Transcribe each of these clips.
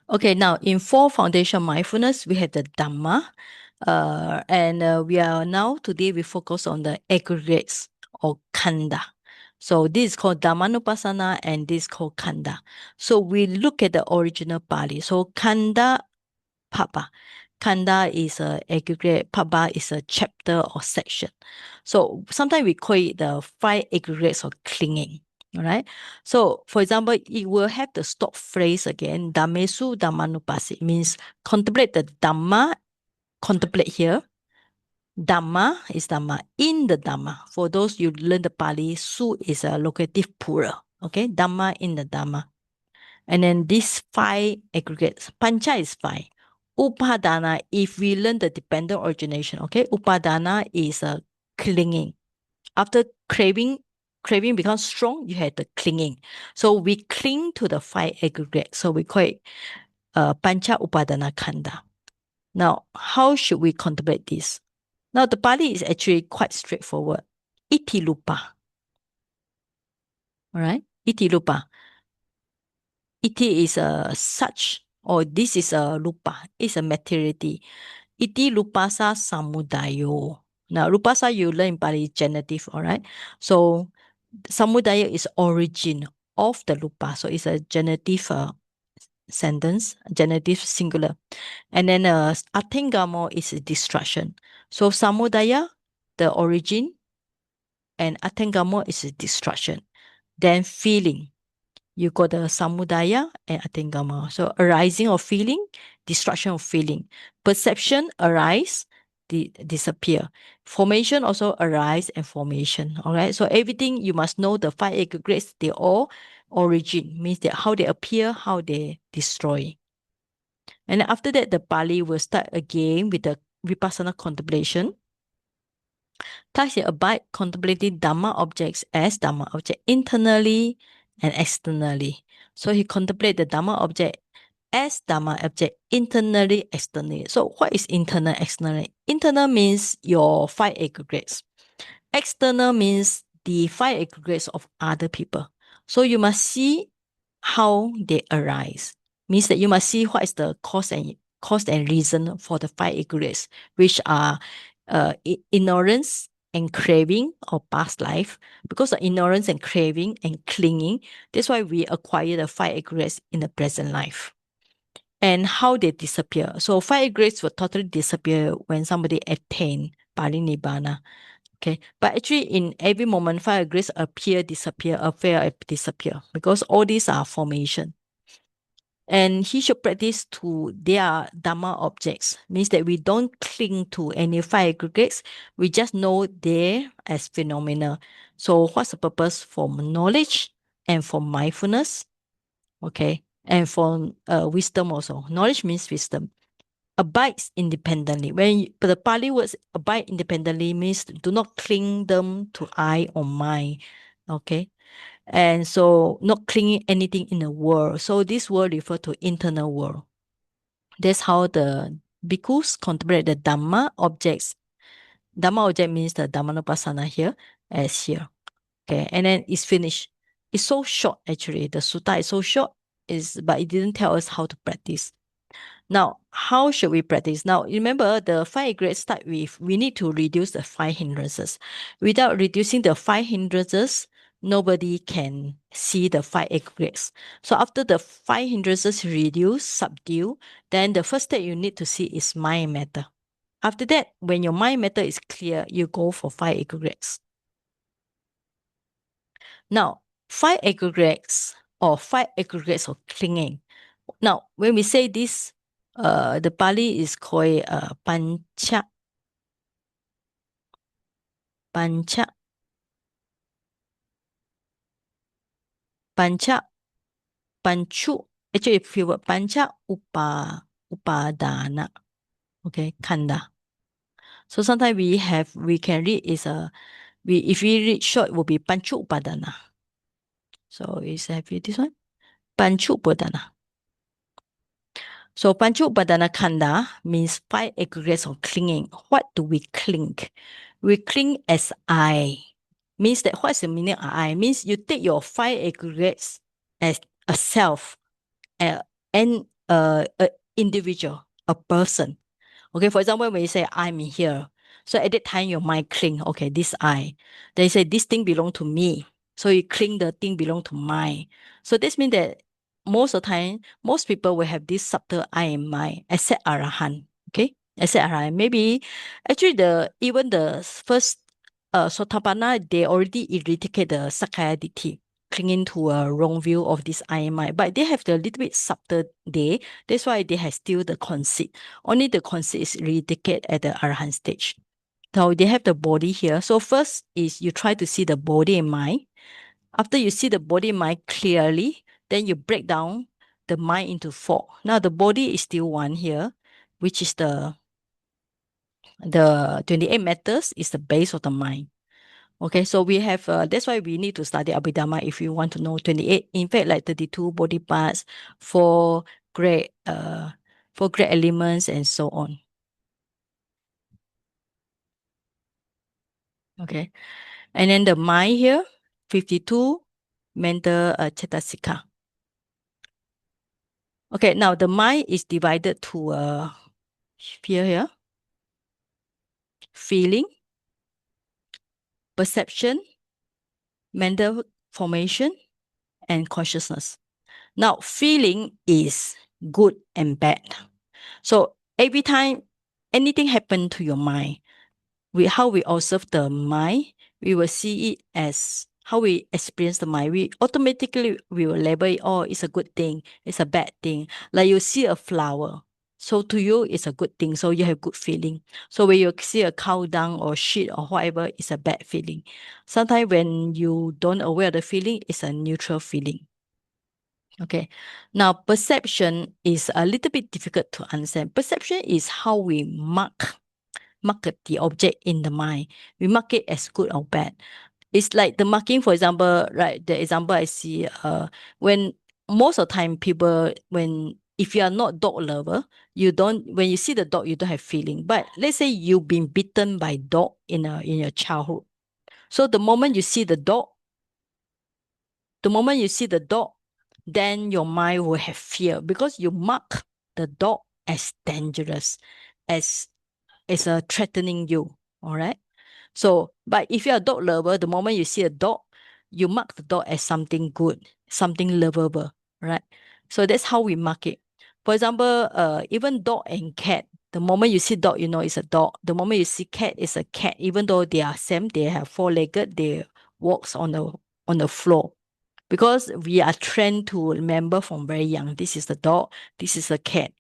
Okay, now in 4 foundation mindfulness, we have the Dhamma. And we are now, today we focus on the aggregates or Khanda. So this is called Dhammanupassana and this is called Khanda. So we look at the original Pali. So Khanda Papa. Khanda is a aggregate, Papa is a chapter or section. So sometimes we call it the 5 aggregates of clinging. All right. So, for example, it will have the stop phrase again. Dhammesu Dhammanupasi means contemplate the Dhamma, contemplate here. Dhamma is Dhamma in the Dhamma. For those you learn the Pali, Su is a locative plural. Okay. Dhamma in the Dhamma. And then these 5 aggregates. Pancha is 5. Upadana, if we learn the dependent origination, okay, Upadana is a clinging. After craving becomes strong, you have the clinging. So we cling to the 5 aggregates. So we call it Pancha Upadana Khanda. Now, how should we contemplate this? Now, the Pali is actually quite straightforward. Iti lupa. All right? Iti lupa. Iti is a such, or this is a lupa. It's a materiality. Iti lupasa samudayo. Now, lupasa you learn in Pali genitive, all right? So, samudaya is origin of the lupa. So, it's a genitive sentence, genitive singular. And then atengamo is destruction. So, samudaya, the origin, and atengamo is destruction. Then feeling. You got the samudaya and atengama. So arising of feeling, destruction of feeling. Perception arise, disappear. Formation also arise and formation. All right. So everything you must know the 5 aggregates, they all origin, means that how they appear, how they destroy. And after that, the Pali will start again with the Vipassana contemplation. Thus, he abide contemplating Dhamma objects as Dhamma object internally and externally. So he contemplate the Dhamma object as Dhamma object internally, externally. So what is internal, externally? Internal means your 5 aggregates. External means the 5 aggregates of other people. So you must see how they arise. Means that you must see what is the cause and reason for the 5 aggregates, which are ignorance and craving or past life. Because of ignorance and craving and clinging, that's why we acquire the 5 aggregates in the present life. And how they disappear. So 5 aggregates will totally disappear when somebody attain Parinibbana. Okay, but actually in every moment, 5 aggregates appear, disappear, appear, disappear, because all these are formation. And he should practice to their Dhamma objects, means that we don't cling to any 5 aggregates, we just know they as phenomena. So what's the purpose? For knowledge and for mindfulness, okay, and for wisdom also. Knowledge means wisdom. Abides independently. But the Pali words abide independently means do not cling them to I or mine, okay? And so not clinging anything in the world. So this world refer to internal world. That's how the bhikkhus contemplate the Dhamma objects. Dhamma object means the Dhammanupassana here as here. Okay, and then it's finished. It's so short actually. The sutta is so short, but it didn't tell us how to practice. Now, how should we practice? Now, remember the 5 grades start with, we need to reduce the 5 hindrances. Without reducing the 5 hindrances, nobody can see the 5 grades. So after the 5 hindrances reduce, subdue, then the first step you need to see is mind matter. After that, when your mind matter is clear, you go for 5 grades. Now, 5 aggregates or 5 aggregates of clinging. Now, when we say this, the Pali is called pancha, pancha, pancha, panchu. Actually, if you word pancha upadana, okay, khanda. So sometimes we can read is if we read short, it will be panchu upadana. So have you this one? Panchu upadana. So Pancha Upadana Khanda means 5 aggregates of clinging. What do we cling? We cling as I. Means that what's the meaning of I? Means you take your 5 aggregates as a self and a individual, a person. Okay, for example, when you say I'm here, so at that time your mind cling, okay, this I. Then you say this thing belong to me. So you cling the thing belong to mine. So this means that most of the time, most people will have this subtle I in mind, except Arahant. Okay? Except Arahant. Maybe actually even the first Sotapanna, they already eradicate the Sakayaditi, clinging to a wrong view of this I in mind. But they have the little bit subtle day. That's why they have still the conceit. Only the conceit is eradicated at the Arahant stage. So they have the body here. So first is you try to see the body and mind. After you see the body and mind clearly, then you break down the mind into four. Now the body is still one here, which is the 28 matters is the base of the mind. Okay, so we have that's why we need to study Abhidhamma if you want to know 28. In fact, like 32 body parts, four great elements and so on. Okay. And then the mind here, 52 mental cetasika. Okay, now the mind is divided to here, feeling, perception, mental formation, and consciousness. Now, feeling is good and bad. So every time anything happen to your mind, how we observe the mind, we will see it as how we experience the mind. We automatically we will label it, oh, it's a good thing, it's a bad thing. Like you see a flower. So to you, it's a good thing. So you have good feeling. So when you see a cow dung or shit or whatever, it's a bad feeling. Sometimes when you don't aware of the feeling, it's a neutral feeling. Okay. Now, perception is a little bit difficult to understand. Perception is how we market the object in the mind. We mark it as good or bad. It's like the marking, for example, right? The example I see, when most of the time people, when if you are not dog lover, you don't when you see the dog, you don't have feeling. But let's say you've been bitten by dog in your childhood. So the moment you see the dog, then your mind will have fear because you mark the dog as dangerous, as a threatening you. All right. So, but if you're a dog lover, the moment you see a dog, you mark the dog as something good, something lovable, right? So that's how we mark it. For example, even dog and cat, the moment you see dog, you know it's a dog. The moment you see cat, it's a cat. Even though they are same, they have four-legged, they walks on the floor. Because we are trained to remember from very young, this is the dog, this is a cat.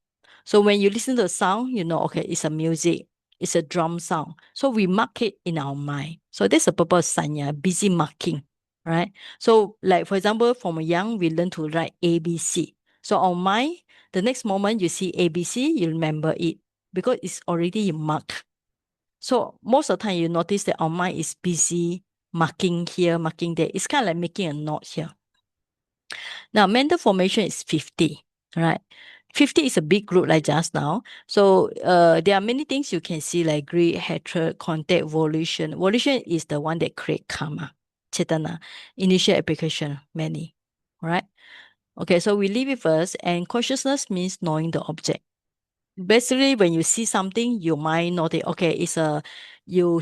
So when you listen to the sound, you know, okay, it's a music, it's a drum sound. So we mark it in our mind. So that's the purpose of sanya, busy marking, right? So like for example, from young, we learn to write ABC. So on mind, the next moment you see ABC, you remember it because it's already marked. So most of the time you notice that our mind is busy marking here, marking there. It's kind of like making a knot here. Now, mental formation is 50, right? 50 is a big group like just now. So there are many things you can see like greed, hatred, contact, volition. Volition is the one that create karma, chetana, initial application, many, right? Okay, so we leave it first. And consciousness means knowing the object. Basically, when you see something, your mind know that, okay, it's a, you,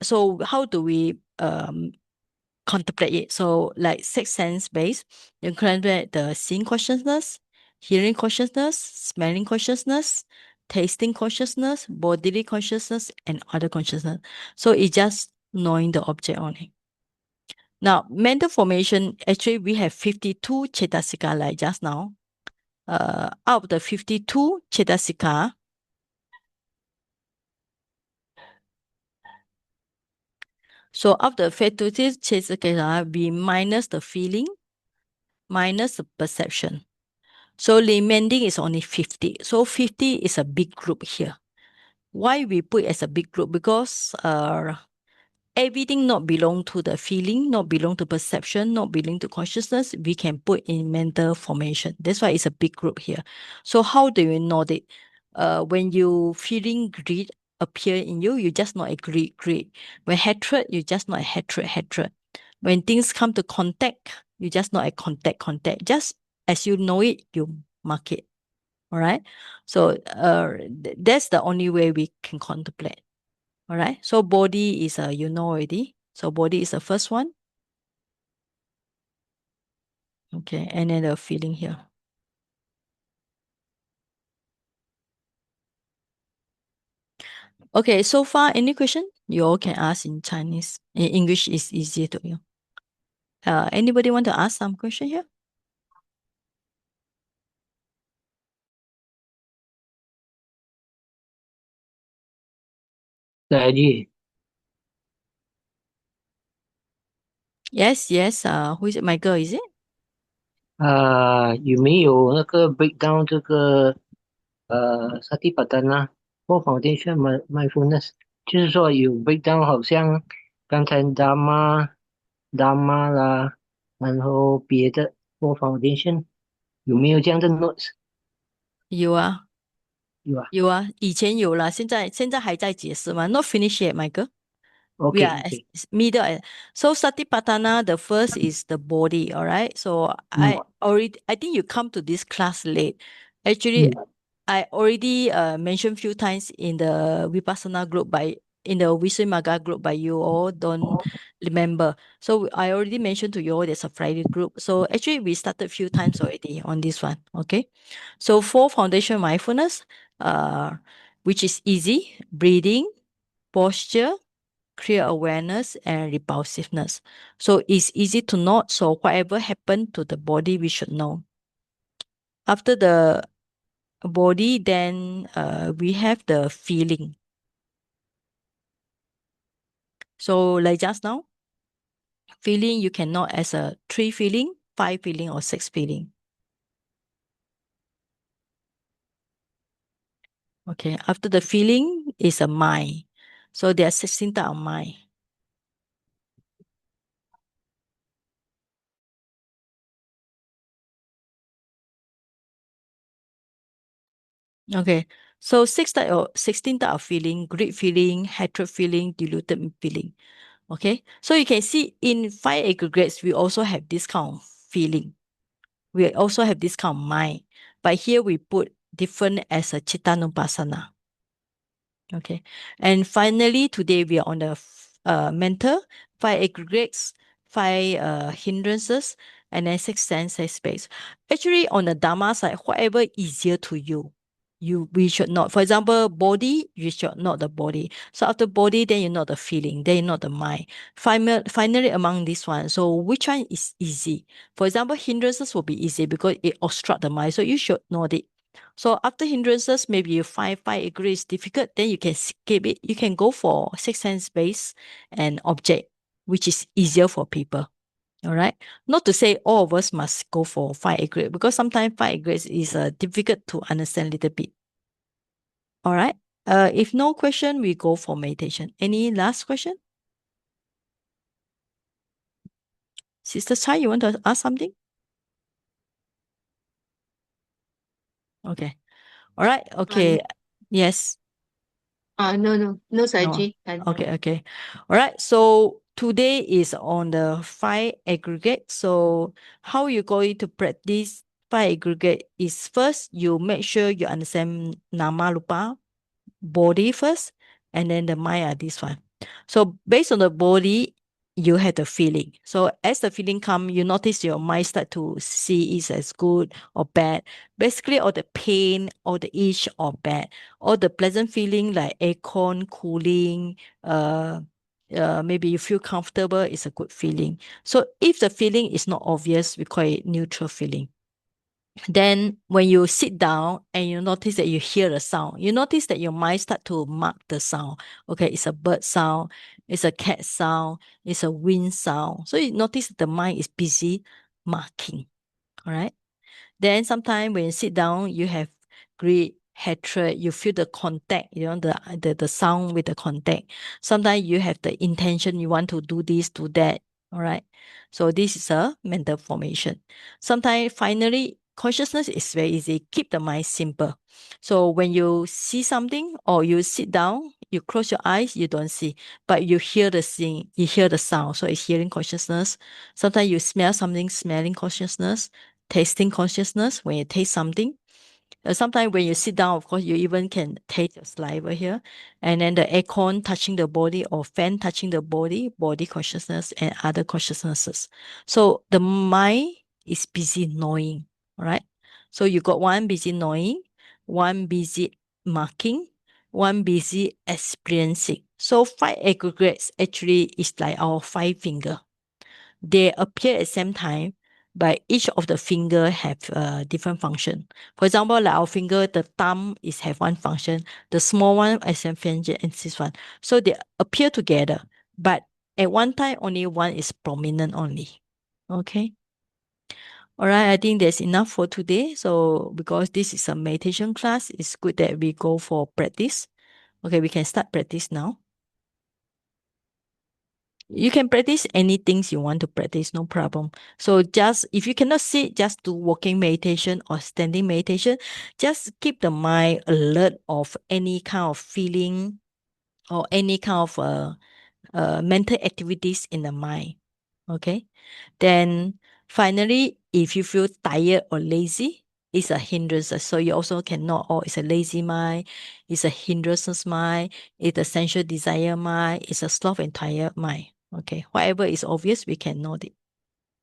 so how do we contemplate it. So like six sense based, you contemplate the seeing consciousness, hearing consciousness, smelling consciousness, tasting consciousness, bodily consciousness, and other consciousness. So it's just knowing the object only. Now, mental formation, actually we have 52 cetasika like just now. Out of the 52 cetasika, so after 52 cetasika, we minus the feeling, minus the perception. So remaining is only 50. So 50 is a big group here. Why we put as a big group? Because everything not belong to the feeling, not belong to perception, not belong to consciousness, we can put in mental formation. That's why it's a big group here. So how do you know that? When you feeling greed appear in you, you just not a greed. When hatred, you just not a hatred. When things come to contact, you just not a contact. Just as you know it, you mark it. All right. So that's the only way we can contemplate. All right. So body is you know already. So body is the first one. Okay. And then the feeling here. Okay. So far, any question? You all can ask in Chinese. In English is easier to you. Anybody want to ask some question here? Lagi, Yes, yes. Who is it? My girl, is it? 有没有那个 breakdown 这个Satipatthana for Foundation Mindfulness，就是说有 breakdown，好像刚才 Dhamma 啦，然后别的 for Foundation 有没有这样的 notes？有啊，有啊有啊，以前有了，现在还在解释吗？Not finished yet, my girl. We ，OK are as OK，middle. So Satipatthana, the first is the body, all right? So 嗯I think you come to this class late. Actually, 嗯 I already mentioned few times in the Vipassana group in the Visuddhimagga group, but you all don't remember. So I already mentioned to you all there's a Friday group. So actually we started few times already on this one. Okay. So for foundation mindfulness, uh, which is easy, breathing, posture, clear awareness, and repulsiveness. So it's easy to note. So whatever happened to the body, we should know. After the body, then we have the feeling. So like just now, feeling you can note as a 3 feeling, 5 feeling, or 6 feeling. Okay. After the feeling is a mind. So there are 16 types of mind. Okay. So 16 type of feeling: great feeling, hatred feeling, diluted feeling. Okay. So you can see in 5 aggregates, we also have this kind of feeling. We also have this kind of mind. But here we put different as a Chittanupassana. Okay. And finally, today we are on the mental, 5 aggregates, 5 hindrances, and then 6 sense space. Actually, on the Dharma side, whatever easier to you, we should not. For example, body, you should not the body. So after body, then you know the feeling, then you know the mind. Finally, among this one, so which one is easy? For example, hindrances will be easy because it obstruct the mind. So you should know it. So after hindrances, maybe you find 5 agree is difficult, then you can skip it. You can go for 6 sense base and object, which is easier for people. All right. Not to say all of us must go for 5 agree because sometimes 5 agree is difficult to understand a little bit. All right. If no question, we go for meditation. Any last question? Sister Chai, you want to ask something? Okay. All right. Okay. Um, Yes. no, No. Saji. I Okay, know. okay. All right. So today is on the 5 aggregate. So how you going to practice 5 aggregate is first you make sure you understand Nama Lupa body first, and then the mind are this one. So based on the body, you have the feeling. So as the feeling come, you notice your mind start to see it as good or bad. Basically, all the pain, or the itch or bad, all the pleasant feeling like aircon, cooling, maybe you feel comfortable is a good feeling. So if the feeling is not obvious, we call it neutral feeling. Then when you sit down and you notice that you hear the sound, you notice that your mind start to mark the sound. Okay, it's a bird sound, it's a cat sound, it's a wind sound. So you notice the mind is busy marking. All right. Then sometimes when you sit down, you have greed, hatred, you feel the contact, the sound with the contact. Sometimes you have the intention, you want to do this, do that. All right. So this is a mental formation. Sometimes finally, consciousness is very easy. Keep the mind simple. So when you see something or you sit down, you close your eyes, you don't see, but you hear the thing, you hear the sound. So it's hearing consciousness. Sometimes you smell something, smelling consciousness, tasting consciousness when you taste something. Sometimes when you sit down, of course, you even can taste your saliva here. And then the aircon touching the body or fan touching the body consciousness and other consciousnesses. So the mind is busy knowing, all right? So you got one busy knowing, one busy marking, one busy experiencing. So 5 aggregates actually is like our 5 finger. They appear at the same time, but each of the finger have a different function. For example, like our finger, the thumb is have one function, the small one as a finger and this one. So they appear together, but at one time only one is prominent only. Okay. All right, I think that's enough for today. So because this is a meditation class, it's good that we go for practice. Okay, we can start practice now. You can practice any things you want to practice, no problem. So just if you cannot sit, just do walking meditation or standing meditation. Just keep the mind alert of any kind of feeling or any kind of mental activities in the mind. Okay. Then finally, if you feel tired or lazy, it's a hindrance. So you also cannot, oh, it's a lazy mind, it's a hindrance mind, it's a sensual desire mind, it's a sloth and tired mind. Okay. Whatever is obvious, we can note it.